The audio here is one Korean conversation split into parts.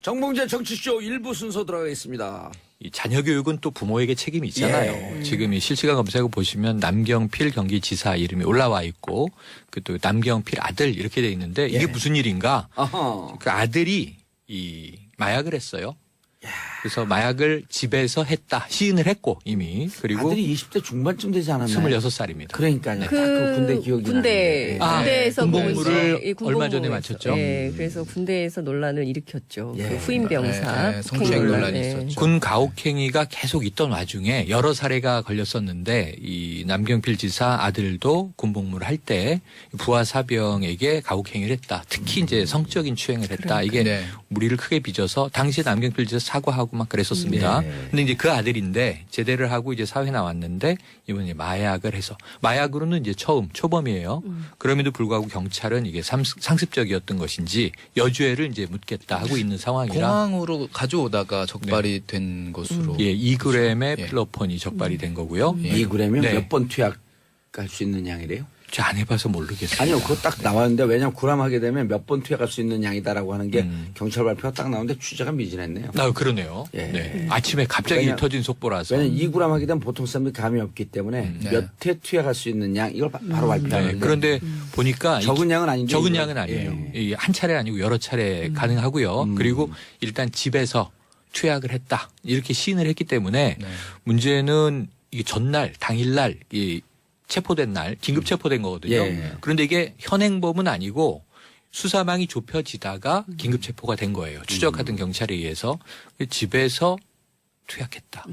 정봉재 정치쇼 1부 순서 들어가겠습니다. 이 자녀 교육은 또 부모에게 책임이 있잖아요. 지금 이 실시간 검색어 보시면 남경필 경기지사 이름이 올라와 있고 그 또 남경필 아들 이렇게 돼 있는데 이게 무슨 일인가? 아하. 그 아들이 이 마약을 했어요. 그래서 마약을 집에서 했다. 시인을 했고 이미. 그리고 아들이 20대 중반쯤 되지 않았나요? 26살입니다. 그러니까요. 그 군대 기억이 군대에서 나는데. 군복무를 얼마 전에 마쳤죠. 예, 그래서 군대에서 논란을 일으켰죠. 예. 그 후임 병사 성추행 논란이 있었죠. 군 가혹행위가 계속 있던 와중에 여러 사례가 걸렸었는데 이 남경필 지사 아들도 군복무를 할 때 부하 사병에게 가혹행위를 했다. 특히 이제 성적인 추행을 했다. 이게 네. 무리를 크게 빚어서 당시 남경필 지사 사과하고 막 그랬었습니다. 네. 근데 이제 그 아들인데 제대를 하고 이제 사회 나왔는데 이번에 마약을 해서 마약으로는 이제 처음 초범이에요. 그럼에도 불구하고 경찰은 이게 상습적이었던 것인지 여주애를 이제 묻겠다 하고 있는 상황이라. 공항으로 가져오다가 적발이 된 것으로. 예, 2g의 예. 필로폰이 적발이 된 거고요. 2g이면 네. 몇 번 투약할 수 있는 양이래요? 제가 안 해봐서 모르겠어요. 아니요, 그거 딱 나왔는데 왜냐면 구람하게 되면 몇 번 투약할 수 있는 양이다라고 하는 게 경찰 발표가 딱 나오는데 취재가 미진했네요. 아, 그러네요. 예. 네. 아침에 갑자기 터진 속보라서. 왜냐면 2g 하게 되면 보통 사람들이 감이 없기 때문에 네. 몇 회 투약할 수 있는 양 이걸 바로 발표하는데 네. 그런데 보니까 적은 양은 아닌데 적은 이거. 양은 아니에요. 예. 이게 한 차례 아니고 여러 차례 가능하고요. 그리고 일단 집에서 투약을 했다. 이렇게 시인을 했기 때문에 네. 문제는 이게 전날, 당일날 이 체포된 날, 긴급 체포된 거거든요. 예. 그런데 이게 현행범은 아니고 수사망이 좁혀지다가 긴급 체포가 된 거예요. 추적하던 경찰에 의해서 집에서 투약했다.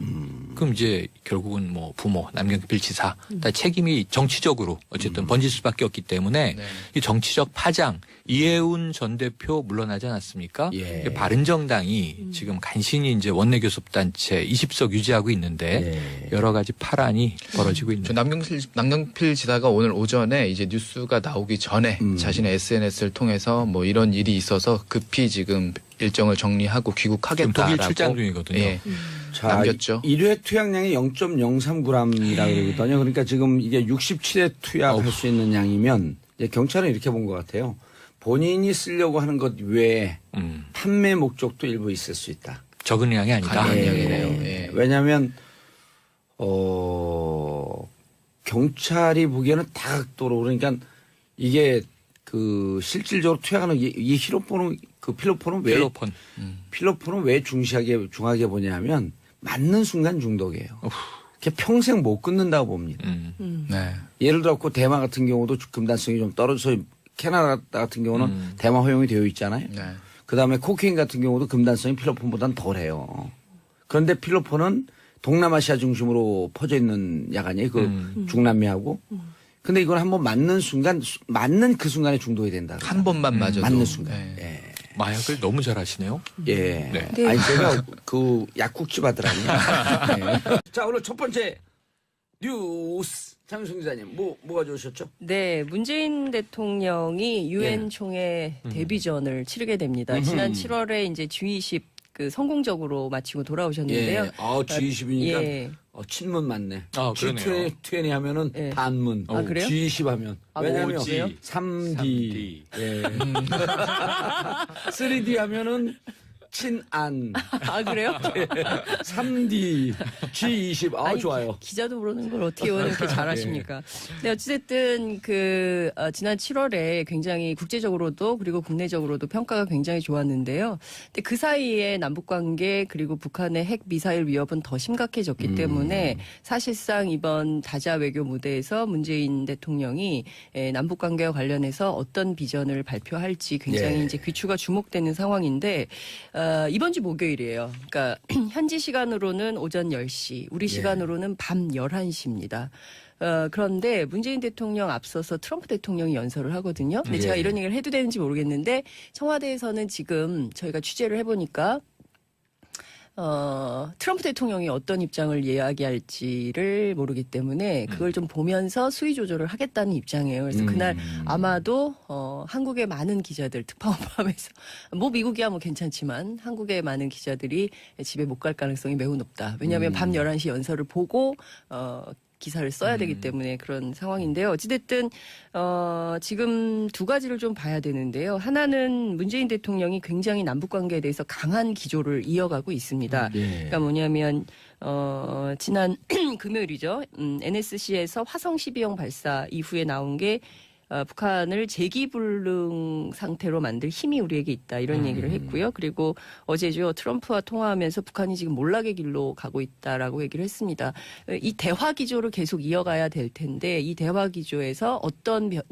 그럼 이제 결국은 뭐 부모, 남경필 지사 다 책임이 정치적으로 어쨌든 번질 수밖에 없기 때문에 네. 이 정치적 파장 이해운 전 대표 물러나지 않았습니까? 예. 바른정당이 지금 간신히 이제 원내교섭단체 20석 유지하고 있는데 여러 가지 파란이 벌어지고 있는. 저 남경필 지사가 오늘 오전에 이제 뉴스가 나오기 전에 자신의 SNS를 통해서 뭐 이런 일이 있어서 급히 지금 일정을 정리하고 지금 귀국하겠다라고 독일 출장 중이거든요. 예. 자, 남겼죠. 1회 투약량이 0.03g이라고 그러거든요. 그러니까 지금 이게 67회 투약할 수 있는 양이면 이제 경찰은 이렇게 본 것 같아요. 본인이 쓰려고 하는 것 외에 판매 목적도 일부 있을 수 있다. 적은 양이 아니다. 가능한 양이네요. 예. 왜냐하면 경찰이 보기에는 다각도로 그러니까 이게 그 실질적으로 투약하는 이 필로폰은 왜 필로폰. 필로폰은 왜 중하게 보냐면 맞는 순간 중독이에요. 그게 평생 못 끊는다고 봅니다. 네. 예를 들어 그 대마 같은 경우도 금단성이 좀 떨어져서 캐나다 같은 경우는 대마 허용이 되어 있잖아요. 네. 그다음에 코케인 같은 경우도 금단성이 필로폰보다는 덜해요. 그런데 필로폰은 동남아시아 중심으로 퍼져 있는 약 아니에요. 그 중남미하고. 근데 이걸 한번 맞는 순간 맞는 그 순간에 중독이 된다. 한 번만 맞아도. 맞는 순간. 네. 마약을 너무 잘하시네요. 예. 네. 아니 제가 그 약국집 아들아니에요. 네. 자 오늘 첫 번째 뉴스 장윤성 기자님 뭐 가져오셨죠? 네, 문재인 대통령이 유엔 총회 데뷔전을 치르게 됩니다. 지난 7월에 이제 G20 그 성공적으로 마치고 돌아오셨는데요. 예. G20이니까 예. 친문 맞네. 아, 그러네요. G20 하면은 예. 반문. 아, 그래요? G20 하면. 아, 왜냐면 뭐지? 3D. 예. 3D 하면은 친안. 아, 그래요? 3D. G20. 아니, 좋아요. 기자도 모르는 걸 어떻게 이렇게 잘하십니까? 네, 어찌됐든 지난 7월에 굉장히 국제적으로도 그리고 국내적으로도 평가가 굉장히 좋았는데요. 근데 그 사이에 남북 관계 그리고 북한의 핵 미사일 위협은 더 심각해졌기 때문에 사실상 이번 다자 외교 무대에서 문재인 대통령이 남북 관계와 관련해서 어떤 비전을 발표할지 굉장히 예. 이제 귀추가 주목되는 상황인데 이번 주 목요일이에요. 그러니까 현지 시간으로는 오전 10시, 우리 시간으로는 밤 11시입니다. 그런데 문재인 대통령 앞서서 트럼프 대통령이 연설을 하거든요. 근데 제가 이런 얘기를 해도 되는지 모르겠는데 청와대에서는 지금 저희가 취재를 해보니까 트럼프 대통령이 어떤 입장을 이야기할지를 모르기 때문에 그걸 좀 보면서 수위 조절을 하겠다는 입장이에요. 그래서 그날 아마도 한국의 많은 기자들 특파원 포함해서 뭐 미국이야 뭐 괜찮지만 한국의 많은 기자들이 집에 못 갈 가능성이 매우 높다. 왜냐하면 밤 11시 연설을 보고 기사를 써야 되기 때문에 그런 상황인데요. 어찌됐든 지금 두 가지를 좀 봐야 되는데요. 하나는 문재인 대통령이 굉장히 남북 관계에 대해서 강한 기조를 이어가고 있습니다. 그러니까 뭐냐면 지난 금요일이죠. NSC에서 화성 12형 발사 이후에 나온 게 북한을 재기불능 상태로 만들 힘이 우리에게 있다 이런 얘기를 했고요. 그리고 어제죠 트럼프와 통화하면서 북한이 지금 몰락의 길로 가고 있다라고 얘기를 했습니다. 이 대화 기조를 계속 이어가야 될 텐데 이 대화 기조에서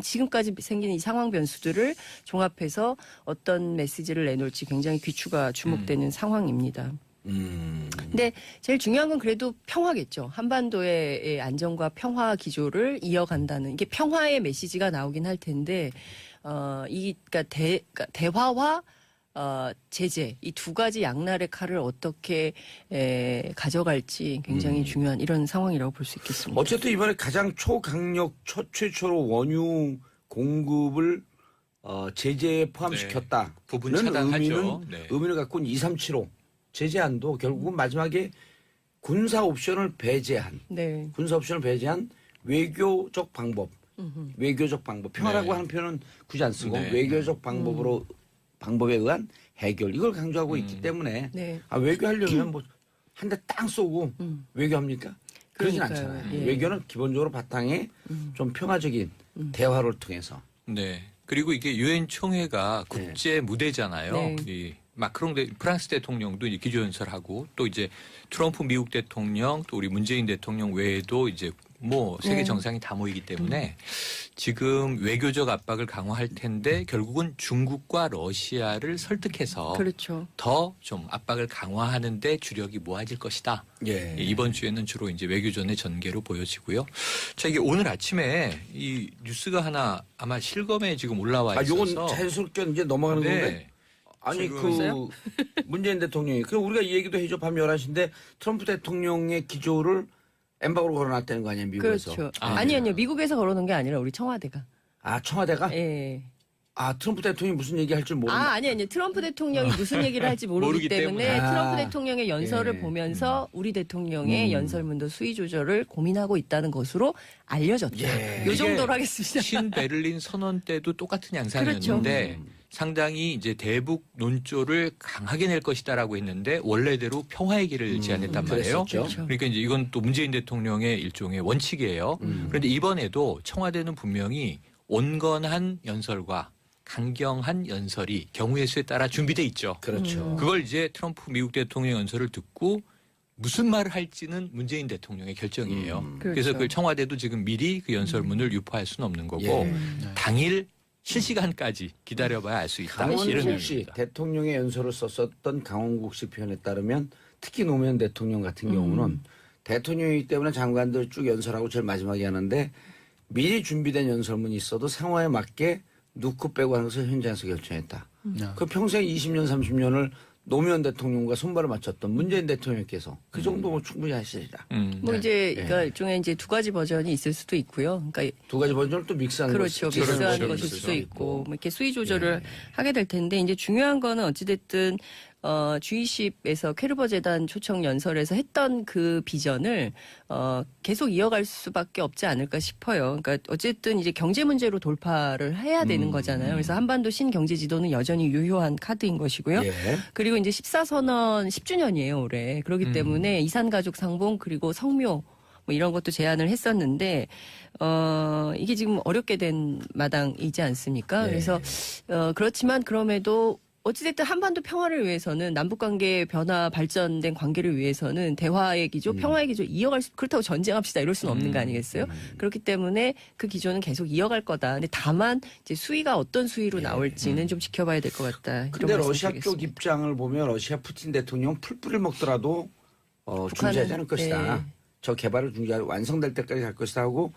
지금까지 생긴 이 상황 변수들을 종합해서 어떤 메시지를 내놓을지 굉장히 귀추가 주목되는 상황입니다. 근데 제일 중요한 건 그래도 평화겠죠. 한반도의 안정과 평화 기조를 이어간다는 이게 평화의 메시지가 나오긴 할 텐데 그러니까 대화와 제재 이 두 가지 양날의 칼을 어떻게 가져갈지 굉장히 중요한 이런 상황이라고 볼 수 있겠습니다. 어쨌든 이번에 가장 초강력 최초로 원유 공급을 제재에 포함시켰다. 네. 부분 차단하죠. 의미를 갖고 있는 2375 제재안도 결국은 마지막에 군사 옵션을 배제한 외교적 방법, 평화라고 하는 표현은 굳이 안 쓰고 외교적 방법에 의한 해결 이걸 강조하고 있기 때문에 외교하려면 뭐 한 대 땅 쏘고 외교합니까? 그러진 않잖아요. 예. 외교는 기본적으로 바탕에 좀 평화적인 대화를 통해서. 네. 그리고 이게 유엔 총회가 국제 무대잖아요. 네. 이 마크롱 프랑스 대통령도 이제 기조연설하고 또 이제 트럼프 미국 대통령 또 우리 문재인 대통령 외에도 이제 뭐 세계 정상이 다 모이기 때문에 지금 외교적 압박을 강화할 텐데 결국은 중국과 러시아를 설득해서 그렇죠. 더 좀 압박을 강화하는데 주력이 모아질 것이다. 예. 이번 주에는 주로 이제 외교전의 전개로 보여지고요. 자, 이게 오늘 아침에 이 뉴스가 하나 아마 실검에 지금 올라와 있어서. 요건 자연스럽게 이제 넘어가는 건데. 아니 지금 문재인 대통령이 우리가 이 얘기도 해줘 밤 11시인데 트럼프 대통령의 기조를 엠바고로 걸어놨다는 거 아니에요 미국에서. 그렇죠. 아니요. 미국에서 걸어놓은 게 아니라 우리 청와대가. 아 청와대가? 예. 트럼프 대통령이 무슨 얘기 할지 모른다. 아니요. 트럼프 대통령이 무슨 얘기를 할지 모르기 모르기 때문에 때문에. 트럼프 대통령의 연설을 예. 보면서 우리 대통령의 연설문도 수위 조절을 고민하고 있다는 것으로 알려졌다. 예. 요 정도로 이게 하겠습니다. 신베를린 선언 때도 똑같은 양상이었는데 그렇죠. 상당히 이제 대북 논조를 강하게 낼 것이다라고 했는데 원래대로 평화의 길을 제안했단 말이에요. 그랬었죠. 그러니까 이제 이건 또 문재인 대통령의 일종의 원칙이에요. 그런데 이번에도 청와대는 분명히 온건한 연설과 강경한 연설이 경우의 수에 따라 준비돼 있죠. 그렇죠. 그걸 이제 트럼프 미국 대통령 연설을 듣고 무슨 말을 할지는 문재인 대통령의 결정이에요. 그래서 그렇죠. 그 청와대도 지금 미리 그 연설문을 유포할 수는 없는 거고 예. 당일 실시간까지 기다려봐야 알 수 있다. 이런 강원국 씨 의미입니다. 대통령의 연설을 썼었던 강원국 씨 표현에 따르면 특히 노무현 대통령 같은 경우는 대통령이기 때문에 장관들 쭉 연설하고 제일 마지막에 하는데 미리 준비된 연설문이 있어도 상황에 맞게 넣고 빼고 하는 것을 현장에서 결정했다. 그 평생 20년 30년을 노무현 대통령과 손발을 맞췄던 문재인 대통령께서 그 정도면 충분히 하시리라. 뭐 이제 그러니까 일종의 이제 두 가지 버전이 있을 수도 있고요. 그러니까 두 가지 버전을 또 믹스하는 그렇죠. 것이 믹스하는 있을 것일 수도 있고 뭐 이렇게 수위 조절을 예. 하게 될 텐데 이제 중요한 거는 어찌됐든 G20에서 캐르버 재단 초청 연설에서 했던 그 비전을 계속 이어갈 수밖에 없지 않을까 싶어요. 그러니까 어쨌든 이제 경제 문제로 돌파를 해야 되는 거잖아요. 그래서 한반도 신경제 지도는 여전히 유효한 카드인 것이고요. 예. 그리고 이제 14선언 10주년이에요, 올해. 그렇기 때문에 이산가족 상봉 그리고 성묘 뭐 이런 것도 제안을 했었는데 이게 지금 어렵게 된 마당이지 않습니까? 네. 그래서 그렇지만 그럼에도 어찌됐든 한반도 평화를 위해서는 남북관계 변화 발전된 관계를 위해서는 대화의 기조, 평화의 기조 이어갈 수 그렇다고 전쟁합시다 이럴 수는 없는 거 아니겠어요? 그렇기 때문에 그 기조는 계속 이어갈 거다. 근데 다만 이제 수위가 어떤 수위로 나올지는 좀 지켜봐야 될 것 같다. 이런 근데 러시아 쪽 말씀드리겠습니다. 입장을 보면 러시아 푸틴 대통령 풀뿌리를 먹더라도 중지하지 않을 것이다. 네. 저 개발을 중지하고 완성될 때까지 갈 것이다 하고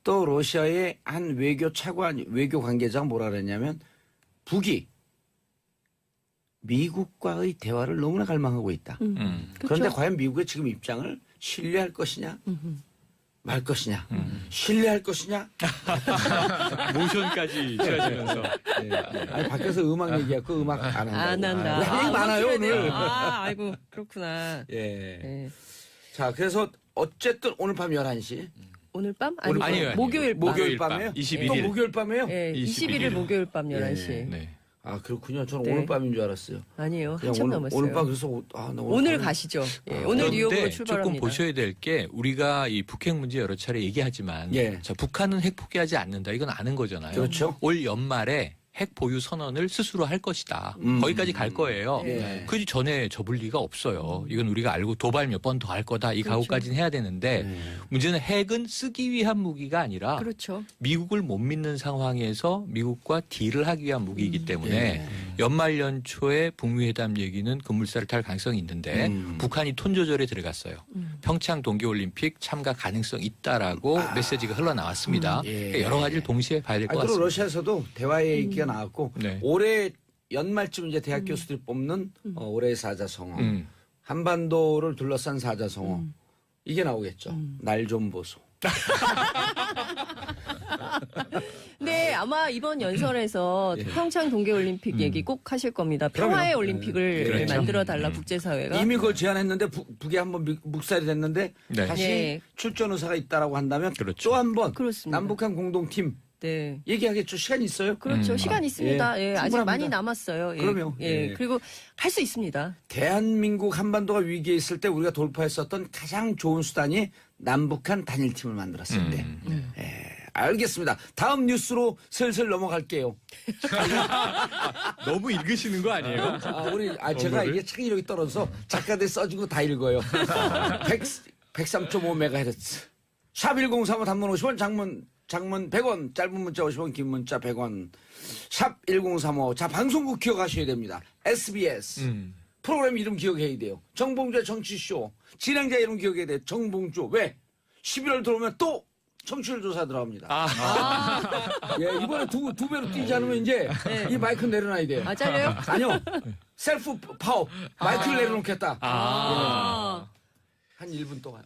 또 러시아의 한 외교 차관 외교 관계자가 뭐라 그랬냐면 북이 미국과의 대화를 너무나 갈망하고 있다. 그런데 그렇죠. 과연 미국의 지금 입장을 신뢰할 것이냐 말 것이냐 신뢰할 것이냐 모션까지 취하시면서 아니 밖에서 음악 얘기하고 음악 안 한다고. 안 한다. 왜 얘기 많아요 오늘. 아이고 그렇구나. 예. 네. 자 그래서 어쨌든 오늘 밤 11시 오늘 밤? 오늘 아니요. 아니에요. 목요일 밤. 목요일 밤, 밤에요? 21일. 또 목요일 밤에요? 예, 21일 목요일 밤 11시. 네. 아 그렇군요. 저는 네. 오늘 밤인 줄 알았어요. 아니요. 그냥 한참 남았어요. 오늘 밤 그래서 나 오늘 밤에- 가시죠. 예, 오늘 뉴욕으로 그런데 출발합니다. 조금 보셔야 될 게 우리가 이 북핵 문제 여러 차례 얘기하지만 예. 자, 북한은 핵 포기하지 않는다. 이건 아는 거잖아요. 그렇죠. 올 연말에 핵 보유 선언을 스스로 할 것이다. 거기까지 갈 거예요. 네. 그 전에 접을 리가 없어요. 이건 우리가 알고 도발 몇 번 더 할 거다. 이 각오까지는 해야 되는데 네. 문제는 핵은 쓰기 위한 무기가 아니라 그렇죠. 미국을 못 믿는 상황에서 미국과 딜을 하기 위한 무기이기 때문에 연말 연초에 북미 회담 얘기는 급물살을 탈 가능성이 있는데 북한이 톤 조절에 들어갔어요. 평창 동계올림픽 참가 가능성 있다라고 메시지가 흘러나왔습니다. 예. 그러니까 여러 가지를 동시에 봐야 될 것 그리고 같습니다. 러시아에서도 대화의 얘기가 나왔고 네. 올해 연말쯤 이제 대학 교수들이 뽑는 올해의 사자성어 한반도를 둘러싼 사자성어 이게 나오겠죠. 날 좀 보소. 네, 아마 이번 연설에서 평창 동계올림픽 얘기 꼭 하실 겁니다. 평화의 그럼요. 올림픽을 그렇죠. 만들어 달라 국제사회가. 이미 그걸 제안했는데 북에 한번 묵살이 됐는데 네. 다시 예. 출전 의사가 있다라고 한다면 그렇죠. 또 한 번 그렇습니다. 남북한 공동팀 네. 얘기하겠죠. 시간이 있어요. 그렇죠. 시간 있습니다. 예, 아직 충분합니다. 많이 남았어요. 예. 그럼요. 예. 예. 그리고 할 수 있습니다. 대한민국 한반도가 위기에 있을 때 우리가 돌파했었던 가장 좋은 수단이 남북한 단일팀을 만들었을 때. 예, 알겠습니다. 다음 뉴스로 슬슬 넘어갈게요. 너무 읽으시는 거 아니에요? 제가 이게 창의력이 떨어져서 작가들 써주고 다 읽어요. 103.5MHz. 샵 1035 단문 50원 장문 100원, 짧은 문자 50원, 긴 문자 100원. 샵 1035. 자, 방송국 기억하셔야 됩니다. SBS. 프로그램 이름 기억해야 돼요. 정봉주의 정치쇼. 진행자 이름 기억해야 돼요. 정봉주. 왜? 11월 들어오면 또 청취율 조사 들어갑니다. 예, 이번에 두 배로 뛰지 않으면 이제 이 마이크 내려놔야 돼요. 아, 잘려요? 아니요. 셀프 파워. 마이크를 내려놓겠다. 아. 한 1분 동안.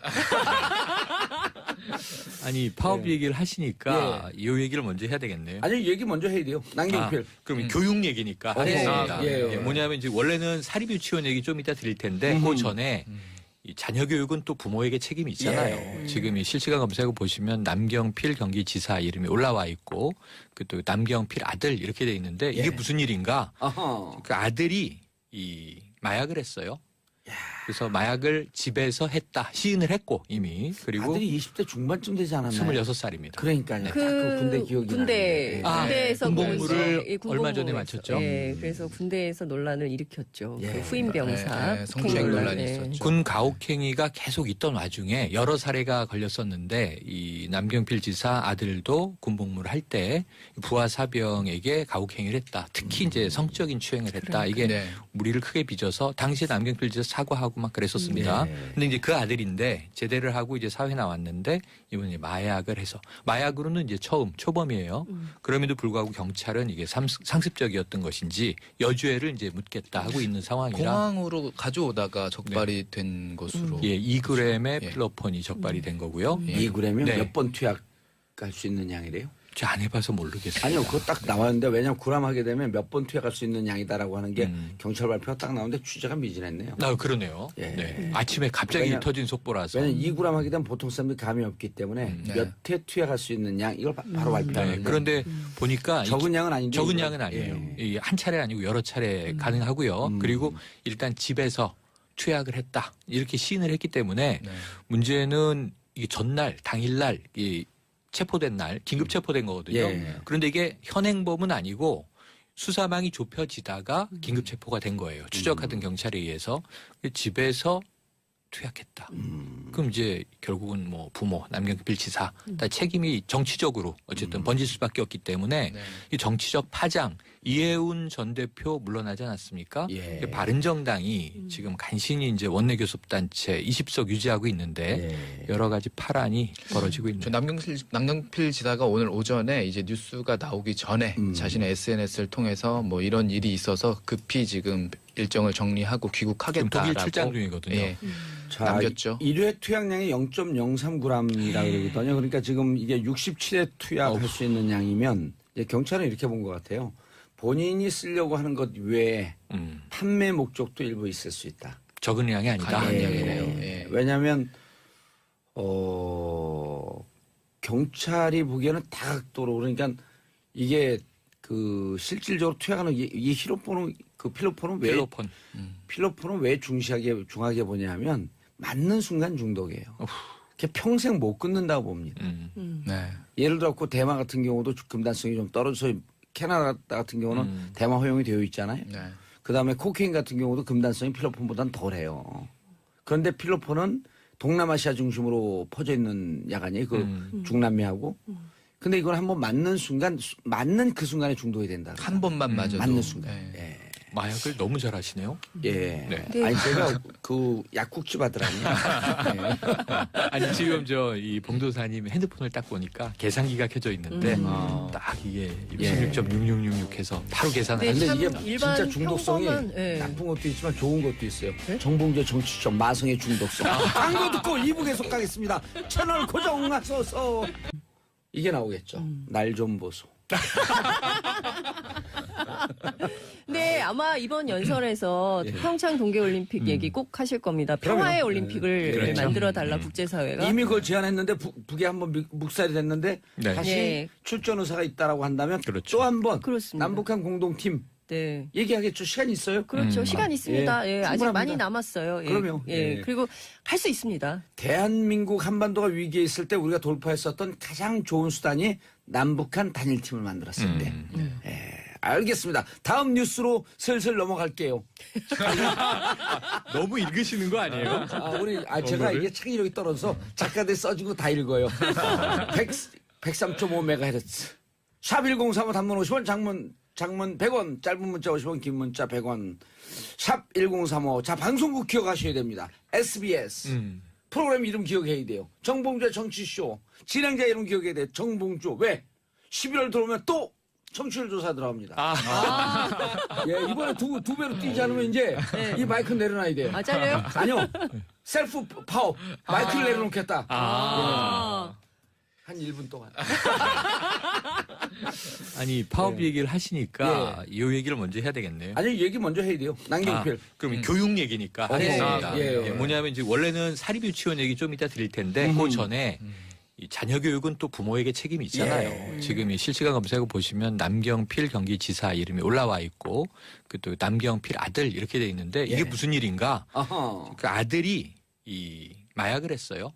아니 파업 얘기를 하시니까 이 얘기를 먼저 해야 되겠네요. 아니, 얘기 먼저 해야 돼요. 남경필. 그럼 교육 얘기니까 하겠습니다. 예. 뭐냐면 이제 원래는 사립 유치원 얘기 좀 이따 드릴 텐데 그 전에 이 자녀 교육은 또 부모에게 책임이 있잖아요. 지금 이 실시간 검색어 보시면 남경필 경기지사 이름이 올라와 있고 그 또 남경필 아들 이렇게 돼 있는데 이게 무슨 일인가? 어허. 그 아들이 이 마약을 했어요. 그래서 마약을 집에서 했다. 시인을 했고 이미. 그리고 아들이 20대 중반쯤 되지 않았나요? 26살입니다. 그러니까요. 그 군대 기억이 군대, 나는데. 군대에서 군복무를 그 이제 얼마 전에 군복무에서, 마쳤죠. 예, 그래서 군대에서 논란을 일으켰죠. 예. 그 후임 병사. 네, 성추행 논란이 예. 있었죠. 군 가혹행위가 계속 있던 와중에 여러 사례가 걸렸었는데 이 남경필 지사 아들도 군복무를 할 때 부하 사병에게 가혹행위를 했다. 특히 이제 성적인 추행을 했다. 이게 네. 무리를 크게 빚어서 당시 남경필 지사 사과하고 막 그랬었습니다. 네. 근데 이제 그 아들인데 제대를 하고 이제 사회 나왔는데 이번에 마약을 해서 마약으로는 이제 처음 초범이에요. 그럼에도 불구하고 경찰은 이게 상습적이었던 것인지 여주애를 이제 묻겠다 하고 있는 상황이라 공항으로 가져오다가 적발이 된 것으로. 예, 2g의 예. 필로폰이 적발이 된 거고요. 2g이면 네. 몇 번 투약할 수 있는 양이래요? 제가 안 해봐서 모르겠어요. 아니요, 그거 딱 나왔는데 왜냐면 구람하게 되면 몇 번 투약할 수 있는 양이다라고 하는 게 경찰 발표가 딱 나오는데 취재가 미진했네요. 아, 그러네요. 예. 네. 아침에 갑자기 왜냐- 터진 속보라서. 왜냐면 2g 하게 되면 보통 사람들이 감이 없기 때문에 네. 몇 회 투약할 수 있는 양 이걸 바로 발표하는데 네. 그런데 보니까 적은 양은 아닌데 적은 이거는. 양은 아니에요. 예. 이게 한 차례 아니고 여러 차례 가능하고요. 그리고 일단 집에서 투약을 했다. 이렇게 시인을 했기 때문에 네. 문제는 이게 전날, 당일날 이 체포된 날 긴급 체포된 거거든요. 예. 그런데 이게 현행범은 아니고 수사망이 좁혀지다가 긴급 체포가 된 거예요. 추적하던 경찰에 의해서 집에서 투약했다. 그럼 이제 결국은 뭐 부모, 남경필 지사 다 책임이 정치적으로 어쨌든 번질 수밖에 없기 때문에 네. 이 정치적 파장 이해운 전 대표 물러나지 않았습니까? 예. 바른정당이 지금 간신히 이제 원내교섭단체 20석 유지하고 있는데 예. 여러 가지 파란이 벌어지고 있는. 저 남경필 지사가 오늘 오전에 이제 뉴스가 나오기 전에 자신의 SNS를 통해서 뭐 이런 일이 있어서 급히 지금 일정을 정리하고 귀국하겠다라고 지금 독일 출장 중이거든요. 예. 자, 남겼죠. 1회 투약량이 0.03g이라고 그러거든요. 그러니까 지금 이게 67회 투약할 수 있는 양이면 이제 경찰은 이렇게 본 것 같아요. 본인이 쓰려고 하는 것 외에 판매 목적도 일부 있을 수 있다. 적은 양이 아니다. 가능한 양이네요. 예. 왜냐하면 경찰이 보기에는 다각도로 그러니까 이게 그 실질적으로 투약하는 이 히로폰은 그 필로폰은 왜 중하게 보냐면 맞는 순간 중독이에요. 그게 평생 못 끊는다고 봅니다. 네. 예를 들어 그 대마 같은 경우도 금단성이 좀 떨어져서 캐나다 같은 경우는 대마 허용이 되어 있잖아요. 네. 그다음에 코케인 같은 경우도 금단성이 필로폰보다는 덜해요. 그런데 필로폰은 동남아시아 중심으로 퍼져 있는 약아니에요. 그 중남미하고. 근데 이걸 한번 맞는 그 순간에 중독이 된다. 한 번만 맞아도 맞는 순간. 네. 예. 마약을 너무 잘하시네요. 예. 네. 아니 제가 그 약국집 하더라고요. 예. 아니 지금 저 이 봉도사님 핸드폰을 딱 보니까 계산기가 켜져 있는데 딱 이게 26.6666 해서 바로 계산을 네, 근데 참 이게 일반 진짜 중독성이 평범한, 예. 나쁜 것도 있지만 좋은 것도 있어요. 정봉재 정치적 마성의 중독성. 광고 듣고 2부 계속 가겠습니다. 채널 고정하소서. 이게 나오겠죠. 날 좀 보소. 네, 아마 이번 연설에서 평창 동계올림픽 얘기 꼭 하실 겁니다. 평화의 그럼요. 올림픽을 그렇죠. 만들어달라 국제사회가. 이미 그걸 제안했는데 북에 한번 묵살이 됐는데 네. 다시 네. 출전 의사가 있다라고 한다면 그렇죠. 또 한 번 그렇습니다. 남북한 공동팀 네. 얘기하겠죠. 시간 있어요? 그렇죠. 시간 있습니다. 예, 아직 충분합니다. 많이 남았어요. 예. 그럼요. 예. 예. 그리고 할 수 있습니다. 대한민국 한반도가 위기에 있을 때 우리가 돌파했었던 가장 좋은 수단이 남북한 단일팀을 만들었을 때. 예, 알겠습니다. 다음 뉴스로 슬슬 넘어갈게요. 너무 읽으시는 거 아니에요? 제가 이게 창의력이 떨어져서 작가들이 써준 거 다 읽어요. 103.5MHz. 샵1035 단문 50원 장문 100원, 짧은 문자 50원, 긴 문자 100원. 샵 1035. 자, 방송국 기억하셔야 됩니다. SBS. 프로그램 이름 기억해야 돼요. 정봉주의 정치쇼. 진행자 이름 기억해야 돼요. 정봉주. 왜? 11월 들어오면 또 청취율 조사 들어갑니다. 예, 이번에 두 배로 뛰지 않으면 이제 이 마이크 내려놔야 돼요. 아, 잘려요? 아니요. 셀프 파업. 마이크를 내려놓겠다. 아. 한 1분 동안. 아니 파업 얘기를 하시니까 이 얘기를 먼저 해야 되겠네요. 아니, 얘기 먼저 해야 돼요. 남경필. 그럼 교육 얘기니까 하겠습니다. 예. 뭐냐면 이제 원래는 사립 유치원 얘기 좀 이따 드릴 텐데 그 전에 이 자녀 교육은 또 부모에게 책임이 있잖아요. 지금 이 실시간 검색어 보시면 남경필 경기지사 이름이 올라와 있고 그 또 남경필 아들 이렇게 돼 있는데 이게 무슨 일인가? 어허. 그 아들이 이 마약을 했어요.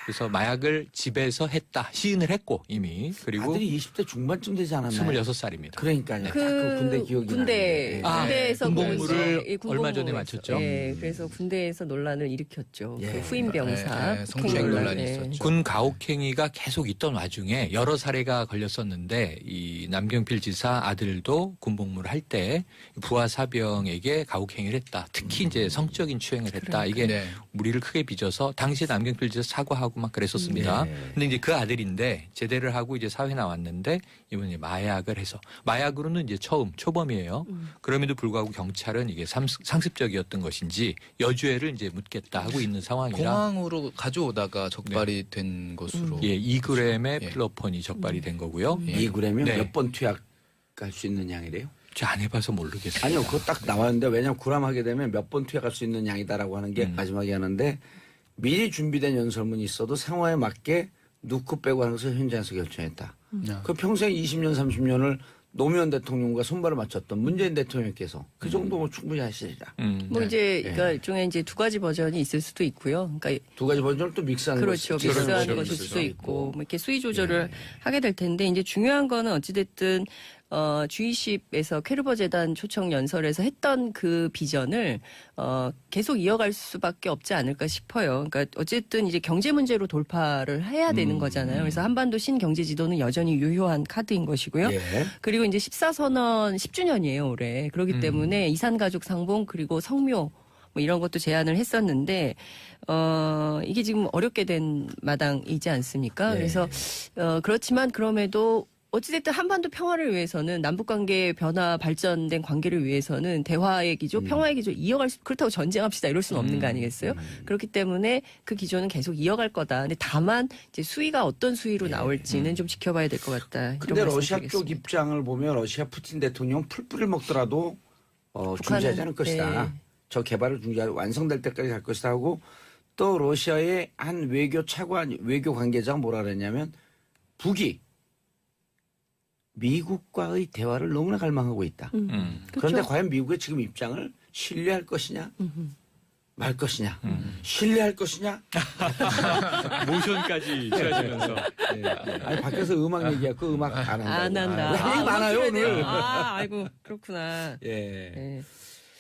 그래서 마약을 집에서 했다. 시인을 했고 이미. 그리고 아들이 20대 중반쯤 되지 않았나요? 26살입니다. 그러니까요. 딱 그 군대 기억이 군대, 나는데. 군대에서 군복무를 예, 얼마 전에 군복무에서. 마쳤죠. 예, 그래서 군대에서 논란을 일으켰죠. 예. 그 후임 병사 네, 성추행 논란이 예. 있었죠. 군 가혹행위가 계속 있던 와중에 여러 사례가 걸렸었는데 이 남경필 지사 아들도 군복무를 할 때 부하 사병에게 가혹행위를 했다. 특히 이제 성적인 추행을 했다. 이게 네. 무리를 크게 빚어서 당시 남경필 지사 사과하고 막 그랬었습니다. 근데 이제 그 아들인데 제대를 하고 이제 사회 나왔는데 이번에 마약을 해서 마약으로는 이제 처음 초범이에요. 그럼에도 불구하고 경찰은 이게 상습적이었던 것인지 여주애를 이제 묻겠다 하고 있는 상황이라 공항으로 가져오다가 적발이 된 것으로. 예, 2g의 예. 필로폰이 적발이 된 거고요. 2g이면 네. 몇 번 투약할 수 있는 양이래요? 제가 안 해봐서 모르겠어요. 아니요, 그거 딱 나왔는데 왜냐면 구람하게 되면 몇 번 투약할 수 있는 양이다라고 하는 게 마지막에 하는데 미리 준비된 연설문이 있어도 상황에 맞게 넣고 빼고 하는 것을 현장에서 결정했다. 그 평생 20년, 30년을 노무현 대통령과 손발을 맞췄던 문재인 대통령께서 그 정도면 충분히 하시리라. 뭐 이제 그러니까 일종의 이제 두 가지 버전이 있을 수도 있고요. 그러니까 두 가지 버전을 또 믹스하는 그렇죠. 것이 믹스한 있을 것일 수도 수도 있고 뭐 이렇게 수위 조절을 예. 하게 될 텐데 이제 중요한 거는 어찌됐든 G20에서 캐르버 재단 초청 연설에서 했던 그 비전을 계속 이어갈 수밖에 없지 않을까 싶어요. 그러니까 어쨌든 이제 경제 문제로 돌파를 해야 되는 거잖아요. 그래서 한반도 신경제 지도는 여전히 유효한 카드인 것이고요. 예. 그리고 이제 14선언 10주년이에요, 올해. 그렇기 때문에 이산가족 상봉 그리고 성묘 뭐 이런 것도 제안을 했었는데 이게 지금 어렵게 된 마당이지 않습니까? 예. 그래서 그렇지만 그럼에도 어찌됐든 한반도 평화를 위해서는 남북관계 변화 발전된 관계를 위해서는 대화의 기조, 평화의 기조 이어갈 수 그렇다고 전쟁합시다 이럴 수는 없는 거 아니겠어요? 그렇기 때문에 그 기조는 계속 이어갈 거다. 근데 다만 이제 수위가 어떤 수위로 나올지는 좀 지켜봐야 될 것 같다. 이런 근데 러시아 쪽 말씀드리겠습니다. 입장을 보면 러시아 푸틴 대통령 풀뿌리를 먹더라도 중지하지 않을 것이다. 네. 저 개발을 중지하고 완성될 때까지 갈 것이다 하고 또 러시아의 한 외교 차관 외교 관계자가 뭐라 그랬냐면 북이 미국과의 대화를 너무나 갈망하고 있다. 그런데 그렇죠. 과연 미국의 지금 입장을 신뢰할 것이냐 말 것이냐 신뢰할 것이냐 모션까지 취하시면서. 아니 밖에서 음악 얘기하고 음악 안 한다. 안 한다. 왜 얘기 많아요 오늘. 아이고 그렇구나. 예. 예.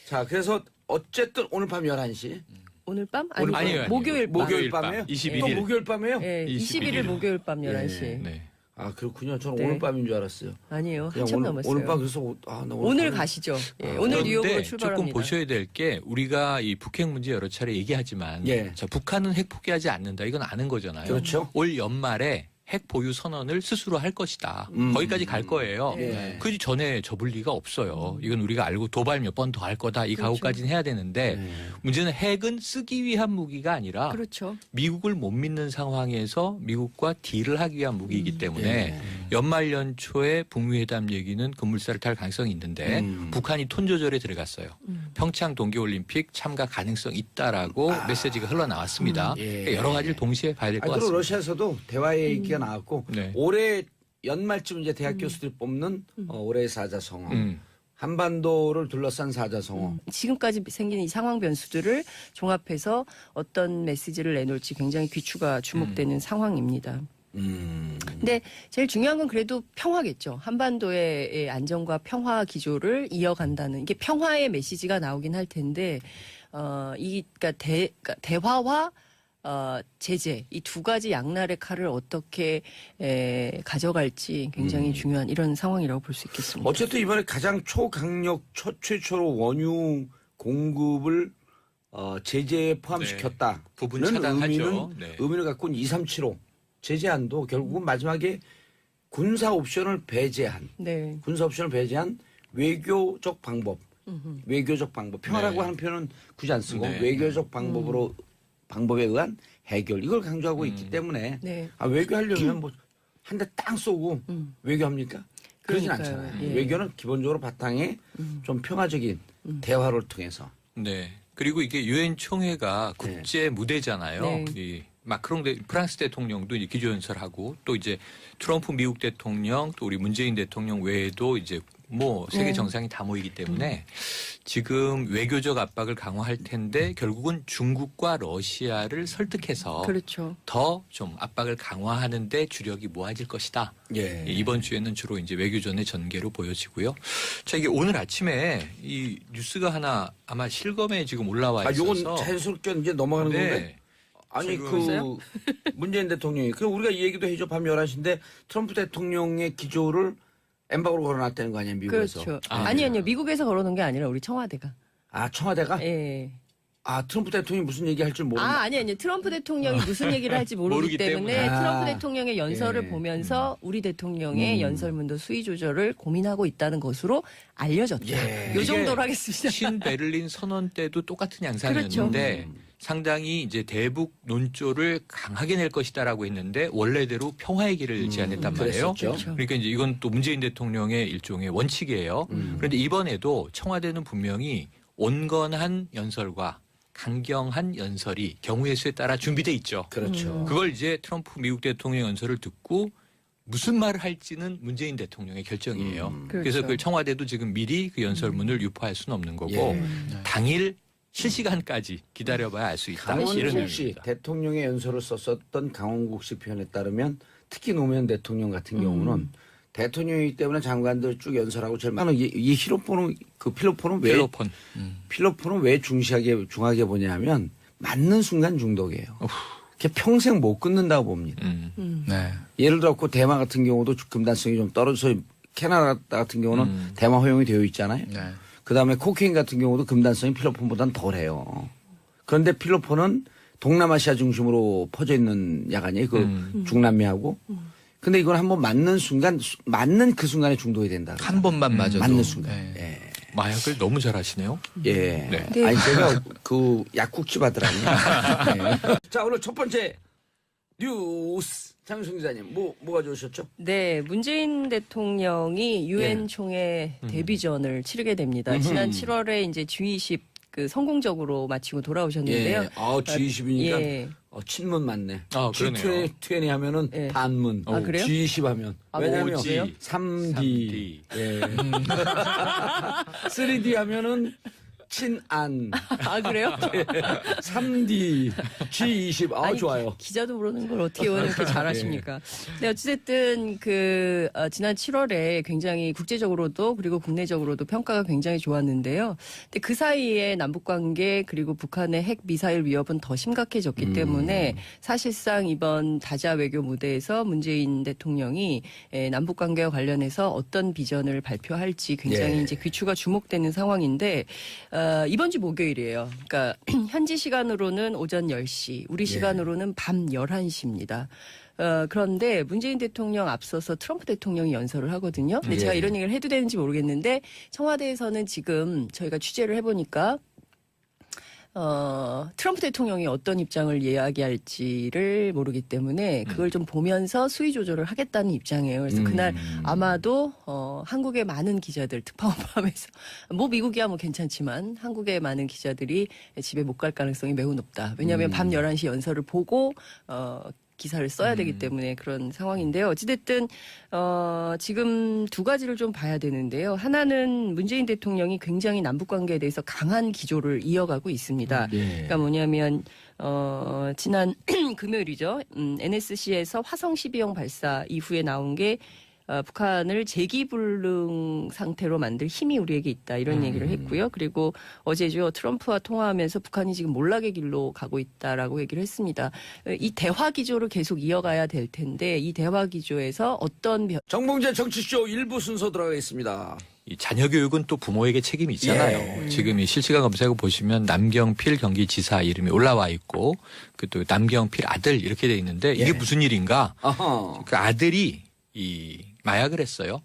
자 그래서 어쨌든 오늘 밤 11시 오늘 밤? 오늘 아니에요. 목요일 밤. 목요일 밤, 밤에요? 21일. 또 목요일 밤에요? 예, 21일 목요일 밤 11시. 네. 아 그렇군요. 저는 네. 오늘 밤인 줄 알았어요. 아니에요. 그냥 한참 오늘, 남았어요. 오늘 밤 그래서 나 오늘 밤에- 가시죠. 예, 아, 오늘 그런데 뉴욕으로 출발합니다. 조금 보셔야 될 게 우리가 이 북핵 문제 여러 차례 얘기하지만 예. 자, 북한은 핵 포기하지 않는다. 이건 아는 거잖아요. 그렇죠. 올 연말에 핵 보유 선언을 스스로 할 것이다. 거기까지 갈 거예요. 예. 그 전에 접을 리가 없어요. 이건 우리가 알고 도발 몇 번 더 할 거다. 이 그렇죠. 각오까지는 해야 되는데 네. 문제는 핵은 쓰기 위한 무기가 아니라 그렇죠. 미국을 못 믿는 상황에서 미국과 딜을 하기 위한 무기이기 때문에 예. 연말 연초에 북미 회담 얘기는 급물살을 탈 가능성이 있는데 북한이 톤 조절에 들어갔어요. 평창 동계올림픽 참가 가능성 있다라고 메시지가 흘러나왔습니다. 예. 그러니까 여러 가지를 동시에 봐야 될 것 아, 그리고 같습니다. 러시아에서도 대화 얘기가 나왔고 네. 올해 연말쯤 이제 대학 교수들이 뽑는 올해의 사자성어 한반도를 둘러싼 사자성어 지금까지 생긴 이 상황 변수들을 종합해서 어떤 메시지를 내놓을지 굉장히 귀추가 주목되는 상황입니다. 근데 제일 중요한 건 그래도 평화겠죠. 한반도의 안정과 평화 기조를 이어간다는 이게 평화의 메시지가 나오긴 할 텐데 그러니까 대화와 제재 이 두 가지 양날의 칼을 어떻게 가져갈지 굉장히 중요한 이런 상황이라고 볼 수 있겠습니다. 어쨌든 이번에 가장 초강력 최초로 원유 공급을 제재에 포함시켰다. 네. 부분 차단하죠. 네. 의미를 갖고 있는 2375 제재안도 결국은 마지막에 군사 옵션을 배제한 네. 외교적 방법. 평화라고 네. 하는 표현은 굳이 안 쓰고 네. 외교적 방법에 의한 해결 이걸 강조하고 있기 때문에 네. 외교하려면 뭐 한 대 땅 쏘고 외교합니까? 그러진 그러니까요. 않잖아요. 예. 외교는 기본적으로 바탕에 좀 평화적인 대화를 통해서 네. 그리고 이게 유엔 총회가 국제 무대잖아요. 네. 이 마크롱 프랑스 대통령도 이제 기조연설하고 또 이제 트럼프 미국 대통령 또 우리 문재인 대통령 외에도 이제 뭐 세계 네. 정상이 다 모이기 때문에 지금 외교적 압박을 강화할 텐데 결국은 중국과 러시아를 설득해서 그렇죠. 더 좀 압박을 강화하는데 주력이 모아질 것이다. 예. 이번 주에는 주로 이제 외교전의 전개로 보여지고요. 자, 이게 오늘 아침에 이 뉴스가 하나 아마 실검에 지금 올라와 있어서. 요건 자연스럽게 이제 넘어가는 건데 네. 아니 지금 문재인 대통령이 그 우리가 이 얘기도 해줘 밤 11시인데 트럼프 대통령의 기조를 엠바고로 걸어놨다는 거 아니에요 미국에서. 그렇죠. 아, 아니요. 미국에서 걸어놓은 게 아니라 우리 청와대가. 아 청와대가 예. 트럼프 대통령이 무슨 얘기할 줄 모른다. 아니요. 트럼프 대통령이 무슨 얘기를 할지 모르기 모르기 때문에 때문에. 트럼프 대통령의 연설을 예. 보면서 우리 대통령의 연설문도 수위 조절을 고민하고 있다는 것으로 알려졌다. 예. 요 정도로 이게 하겠습니다. 신베를린 선언 때도 똑같은 양상이었는데 그렇죠. 상당히 이제 대북 논조를 강하게 낼 것이다라고 했는데 원래대로 평화의 길을 제안했단 말이에요. 그랬었죠. 그렇죠. 그러니까 이제 이건 또 문재인 대통령의 일종의 원칙이에요. 그런데 이번에도 청와대는 분명히 온건한 연설과 강경한 연설이 경우의 수에 따라 준비돼 있죠. 그렇죠. 그걸 이제 트럼프 미국 대통령 연설을 듣고 무슨 말을 할지는 문재인 대통령의 결정이에요. 그래서 그렇죠. 그 청와대도 지금 미리 그 연설문을 유포할 수는 없는 거고 예. 당일 실시간까지 기다려봐야 알 수 있다. 이런 강원국 씨 의미입니다. 대통령의 연설을 썼었던 강원국 씨 표현에 따르면 특히 노무현 대통령 같은 경우는 대통령이기 때문에 장관들 쭉 연설하고 제일 많은 이 히로폰은 그 필로폰은 왜 중하게 보냐면 맞는 순간 중독이에요. 그게 평생 못 끊는다고 봅니다. 네. 예를 들어 그 대마 같은 경우도 금단성이 좀 떨어져서 캐나다 같은 경우는 대마 허용이 되어 있잖아요. 네. 그다음에 코케인 같은 경우도 금단성이 필로폰보다는 덜해요. 그런데 필로폰은 동남아시아 중심으로 퍼져 있는 약아니에요. 그 중남미하고. 근데 이건 한번 맞는 그 순간에 중독이 된다. 한 번만 맞아도 맞는 순간. 네. 마약을 너무 잘하시네요. 예. 네. 아니 제가 그 약국집 아들아니에요. 네. 자 오늘 첫 번째 뉴스 장윤성 기자님 뭐가 좋으셨죠? 네, 문재인 대통령이 유엔 총회 데뷔전을 치르게 됩니다. 지난 7월에 이제 G20 그 성공적으로 마치고 돌아오셨는데요. 예. G20이니까 예. 친문 맞네. 그러네요. G20 하면은 예. 반문. 아, 그래요? G20 하면. 아, 왜냐면 뭐, 그래요? 3D. 예. 3D 하면은 친안. 아, 그래요? 3D. G20. 아니, 좋아요. 기자도 모르는 걸 어떻게 의원은 이렇게 잘하십니까? 네, 어찌됐든 지난 7월에 굉장히 국제적으로도 그리고 국내적으로도 평가가 굉장히 좋았는데요. 근데 그 사이에 남북 관계 그리고 북한의 핵 미사일 위협은 더 심각해졌기 때문에 사실상 이번 다자 외교 무대에서 문재인 대통령이 남북 관계와 관련해서 어떤 비전을 발표할지 굉장히 예. 이제 귀추가 주목되는 상황인데 이번 주 목요일이에요. 그러니까 현지 시간으로는 오전 10시, 우리 시간으로는 밤 11시입니다. 그런데 문재인 대통령 앞서서 트럼프 대통령이 연설을 하거든요. 근데 제가 이런 얘기를 해도 되는지 모르겠는데 청와대에서는 지금 저희가 취재를 해보니까 트럼프 대통령이 어떤 입장을 이야기할지를 모르기 때문에 그걸 좀 보면서 수위 조절을 하겠다는 입장이에요. 그래서 그날 아마도 한국의 많은 기자들 특파원 포함해서 뭐 미국이야 뭐 괜찮지만 한국의 많은 기자들이 집에 못 갈 가능성이 매우 높다. 왜냐하면 밤 11시 연설을 보고 기사를 써야 되기 때문에 그런 상황인데요. 어찌됐든 지금 두 가지를 좀 봐야 되는데요. 하나는 문재인 대통령이 굉장히 남북 관계에 대해서 강한 기조를 이어가고 있습니다. 그러니까 뭐냐면 지난 금요일이죠. NSC에서 화성 12형 발사 이후에 나온 게 북한을 재기불능 상태로 만들 힘이 우리에게 있다 이런 얘기를 했고요. 그리고 어제죠 트럼프와 통화하면서 북한이 지금 몰락의 길로 가고 있다라고 얘기를 했습니다. 이 대화 기조를 계속 이어가야 될 텐데 이 대화 기조에서 어떤 정봉재 정치쇼 1부 순서 들어가겠습니다. 이 자녀 교육은 또 부모에게 책임이 있잖아요. 지금 이 실시간 검색어 보시면 남경필 경기지사 이름이 올라와 있고 그 또 남경필 아들 이렇게 돼 있는데 이게 무슨 일인가? 어허. 그 아들이 이 마약을 했어요.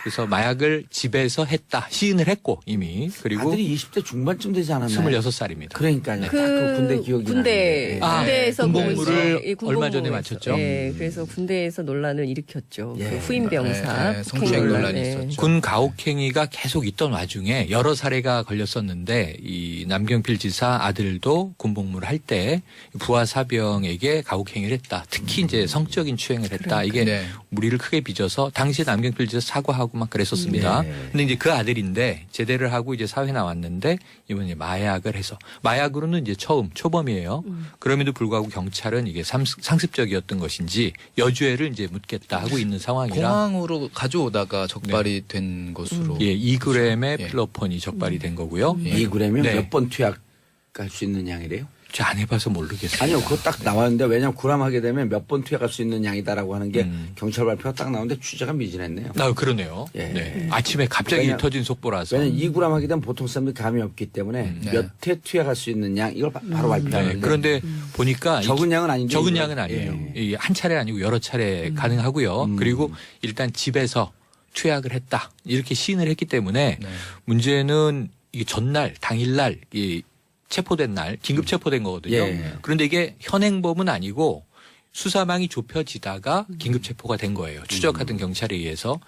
그래서 마약을 집에서 했다. 시인을 했고 이미. 그리고 아들이 20대 중반쯤 되지 않았나요? 26살입니다. 그러니까요. 딱그 군대 기억이 군대 나는데. 군대에서 군복무를 예, 얼마 전에 군복무에서. 마쳤죠. 예, 그래서 군대에서 논란을 일으켰죠. 예. 그 후임 병사 예, 성추행 논란이 예. 있었죠. 군 가혹행위가 계속 있던 와중에 여러 사례가 걸렸었는데 이 남경필 지사 아들도 군복무를 할 때 부하 사병에게 가혹행위를 했다. 특히 이제 성적인 추행을 했다. 이게 네. 무리를 크게 빚어서 당시에 남경필 지사 사과하고 막 그랬었습니다. 네. 근데 이제 그 아들인데 제대를 하고 이제 사회 나왔는데 이번에 마약을 해서 마약으로는 이제 처음 초범이에요. 그럼에도 불구하고 경찰은 이게 상습적이었던 것인지 여주애를 이제 묻겠다 하고 있는 상황이라 공항으로 가져오다가 적발이 된 것으로. 예, 2g의 예. 필로폰이 적발이 된 거고요. 2g이면 네. 몇 번 투약할 수 있는 양이래요? 제가 안 해봐서 모르겠어요. 아니요, 그거 딱 나왔는데 왜냐면 구람하게 되면 몇 번 투약할 수 있는 양이다라고 하는 게 경찰 발표가 딱 나오는데 취재가 미진했네요. 그러네요. 예. 네. 아침에 갑자기 왜냐- 터진 속보라서. 왜냐면 2g 하게 되면 보통 사람들이 감이 없기 때문에 네. 몇 회 투약할 수 있는 양 이걸 바로 발표하는데 네, 그런데 보니까 적은 양은 아닌데 적은 이거- 양은 아니에요. 예. 이게 한 차례 아니고 여러 차례 가능하고요. 그리고 일단 집에서 투약을 했다 이렇게 시인을 했기 때문에 네. 문제는 이게 전날 당일날 이 체포된 날 긴급 체포된 거거든요. 예. 그런데 이게 현행범은 아니고 수사망이 좁혀지다가 긴급 체포가 된 거예요. 추적하던 경찰에 의해서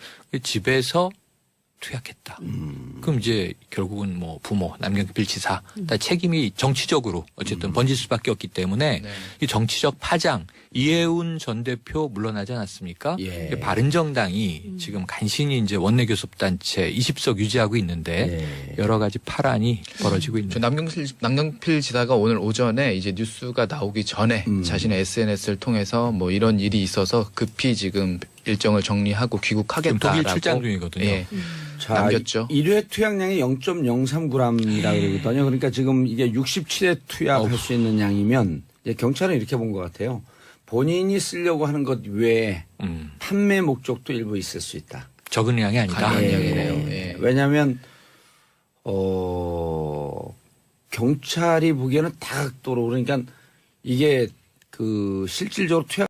집에서 투약했다. 그럼 이제 결국은 뭐 부모 남경필 지사 다 책임이 정치적으로 어쨌든 번질 수밖에 없기 때문에 네. 이 정치적 파장 이해운 전 대표 물러나지 않았습니까? 예. 바른정당이 지금 간신히 이제 원내교섭단체 20석 유지하고 있는데 예. 여러 가지 파란이 벌어지고 있는. 저 남경필 지사가 오늘 오전에 이제 뉴스가 나오기 전에 자신의 SNS를 통해서 뭐 이런 일이 있어서 급히 지금 일정을 정리하고 지금 귀국하겠다라고 독일 출장 중이거든요. 예. 자, 남겼죠. 1회 투약량이 0.03g이라고 그러거든요. 그러니까 지금 이게 67회 투약할 수 있는 양이면 이제 경찰은 이렇게 본 것 같아요. 본인이 쓰려고 하는 것 외에 판매 목적도 일부 있을 수 있다. 적은 양이 아니다. 강한 예. 양이네요. 예. 왜냐하면 경찰이 보기에는 다각도로 그러니까 이게 그 실질적으로 투약